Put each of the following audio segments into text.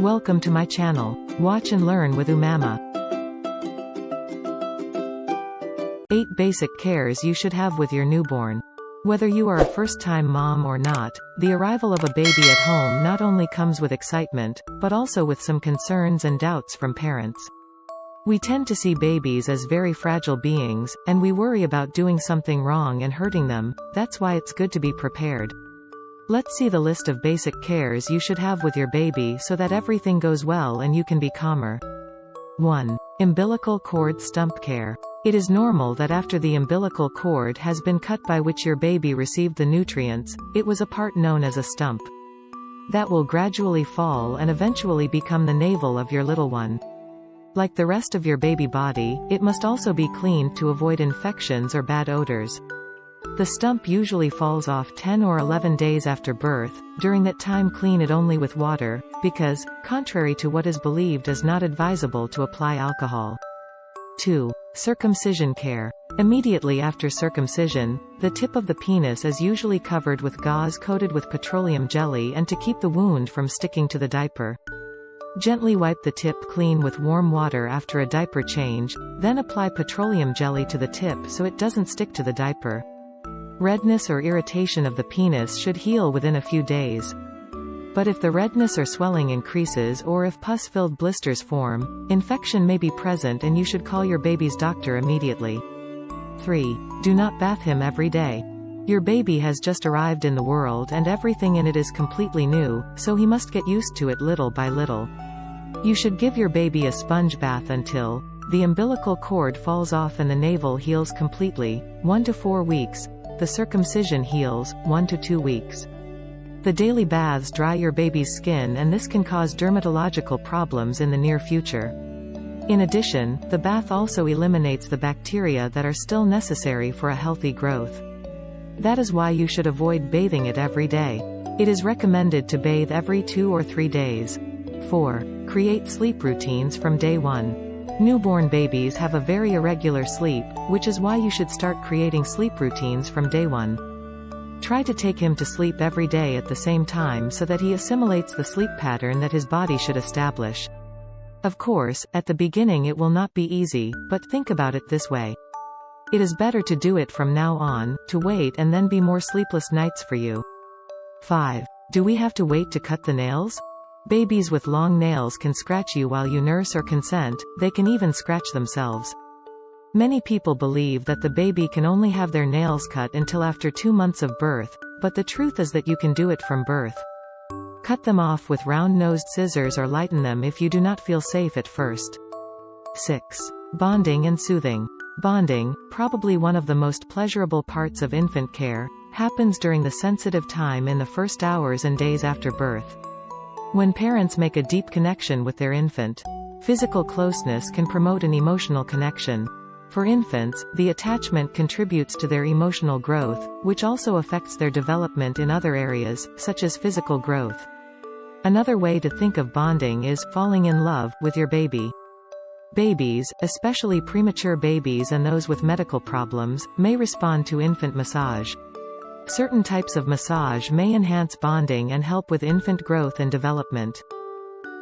Welcome to my channel. Watch and learn with Umaima. 8 basic cares you should have with your newborn. Whether you are a first-time mom or not, the arrival of a baby at home not only comes with excitement, but also with some concerns and doubts from parents. We tend to see babies as very fragile beings, and we worry about doing something wrong and hurting them. That's why it's good to be prepared. Let's see the list of basic cares you should have with your baby so that everything goes well and you can be calmer. 1. Umbilical cord stump care. It is normal that after the umbilical cord has been cut by which your baby received the nutrients, it was a part known as a stump. That will gradually fall and eventually become the navel of your little one. Like the rest of your baby body, it must also be cleaned to avoid infections or bad odors. The stump usually falls off 10 or 11 days after birth. During that time clean it only with water, because, contrary to what is believed, is not advisable to apply alcohol. 2. Circumcision care. Immediately after circumcision, the tip of the penis is usually covered with gauze coated with petroleum jelly and to keep the wound from sticking to the diaper. Gently wipe the tip clean with warm water after a diaper change, then apply petroleum jelly to the tip so it doesn't stick to the diaper. Redness or irritation of the penis should heal within a few days. But if the redness or swelling increases or if pus-filled blisters form, infection may be present and you should call your baby's doctor immediately. 3. Do not bath him every day. Your baby has just arrived in the world and everything in it is completely new, so he must get used to it little by little. You should give your baby a sponge bath until the umbilical cord falls off and the navel heals completely, 1 to 4 weeks. The circumcision heals, 1 to 2 weeks. The daily baths dry your baby's skin and this can cause dermatological problems in the near future. In addition, the bath also eliminates the bacteria that are still necessary for a healthy growth. That is why you should avoid bathing it every day. It is recommended to bathe every 2 or 3 days. 4. Create sleep routines from day 1. Newborn babies have a very irregular sleep, which is why you should start creating sleep routines from day 1. Try to take him to sleep every day at the same time so that he assimilates the sleep pattern that his body should establish. Of course, at the beginning it will not be easy, but think about it this way. It is better to do it from now on, to wait and then be more sleepless nights for you. 5. Do we have to wait to cut the nails? Babies with long nails can scratch you while you nurse or consent, they can even scratch themselves. Many people believe that the baby can only have their nails cut until after 2 months of birth, but the truth is that you can do it from birth. Cut them off with round-nosed scissors or lighten them if you do not feel safe at first. 6. Bonding and soothing. Bonding, probably one of the most pleasurable parts of infant care, happens during the sensitive time in the first hours and days after birth. When parents make a deep connection with their infant, physical closeness can promote an emotional connection. For infants, the attachment contributes to their emotional growth, which also affects their development in other areas, such as physical growth. Another way to think of bonding is falling in love with your baby. Babies, especially premature babies and those with medical problems, may respond to infant massage. Certain types of massage may enhance bonding and help with infant growth and development.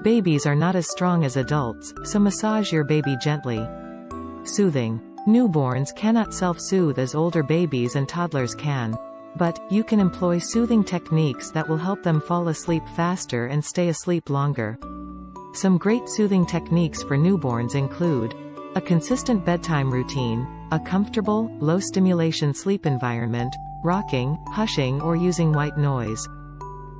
Babies are not as strong as adults, so massage your baby gently. Soothing. Newborns cannot self-soothe as older babies and toddlers can. But, you can employ soothing techniques that will help them fall asleep faster and stay asleep longer. Some great soothing techniques for newborns include a consistent bedtime routine, a comfortable, low-stimulation sleep environment, rocking, hushing or using white noise.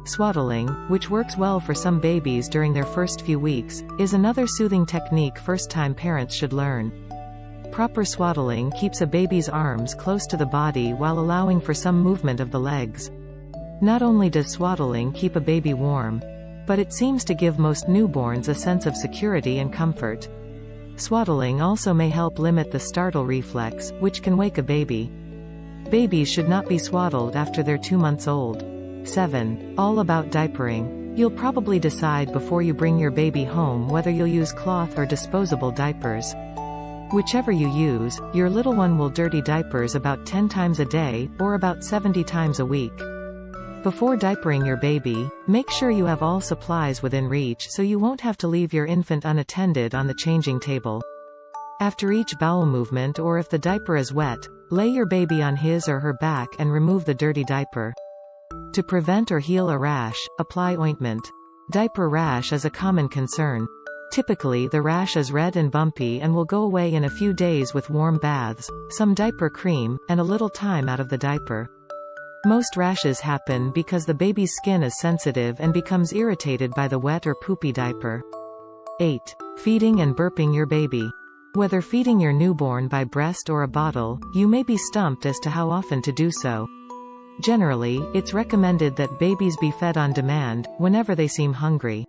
Swaddling, which works well for some babies during their first few weeks, is another soothing technique first-time parents should learn. Proper swaddling keeps a baby's arms close to the body while allowing for some movement of the legs. Not only does swaddling keep a baby warm, but it seems to give most newborns a sense of security and comfort. Swaddling also may help limit the startle reflex, which can wake a baby. Babies should not be swaddled after they're 2 months old. 7. All about diapering. You'll probably decide before you bring your baby home whether you'll use cloth or disposable diapers. Whichever you use, your little one will dirty diapers about 10 times a day, or about 70 times a week. Before diapering your baby, make sure you have all supplies within reach so you won't have to leave your infant unattended on the changing table. After each bowel movement, or if the diaper is wet, lay your baby on his or her back and remove the dirty diaper. To prevent or heal a rash, apply ointment. Diaper rash is a common concern. Typically the rash is red and bumpy and will go away in a few days with warm baths, some diaper cream, and a little time out of the diaper. Most rashes happen because the baby's skin is sensitive and becomes irritated by the wet or poopy diaper. 8. Feeding and burping your baby. Whether feeding your newborn by breast or a bottle, you may be stumped as to how often to do so. Generally, it's recommended that babies be fed on demand, whenever they seem hungry.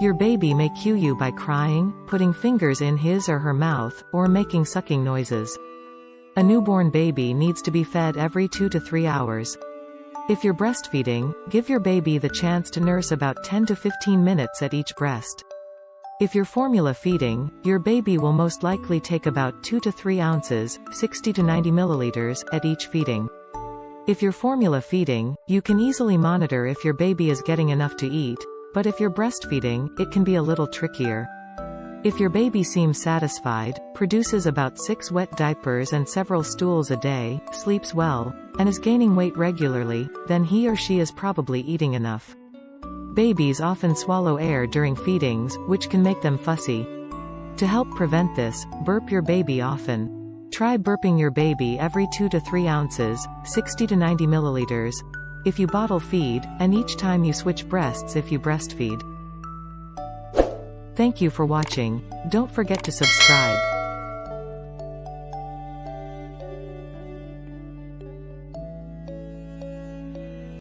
Your baby may cue you by crying, putting fingers in his or her mouth, or making sucking noises. A newborn baby needs to be fed every 2 to 3 hours. If you're breastfeeding, give your baby the chance to nurse about 10 to 15 minutes at each breast. If you're formula feeding, your baby will most likely take about 2 to 3 ounces, 60 to 90 milliliters, at each feeding. If you're formula feeding, you can easily monitor if your baby is getting enough to eat, but if you're breastfeeding, it can be a little trickier. If your baby seems satisfied, produces about 6 wet diapers and several stools a day, sleeps well, and is gaining weight regularly, then he or she is probably eating enough. Babies often swallow air during feedings, which can make them fussy. To help prevent this, burp your baby often. Try burping your baby every 2 to 3 ounces, 60 to 90 milliliters, if you bottle feed, and each time you switch breasts if you breastfeed. Thank you for watching. Don't forget to subscribe.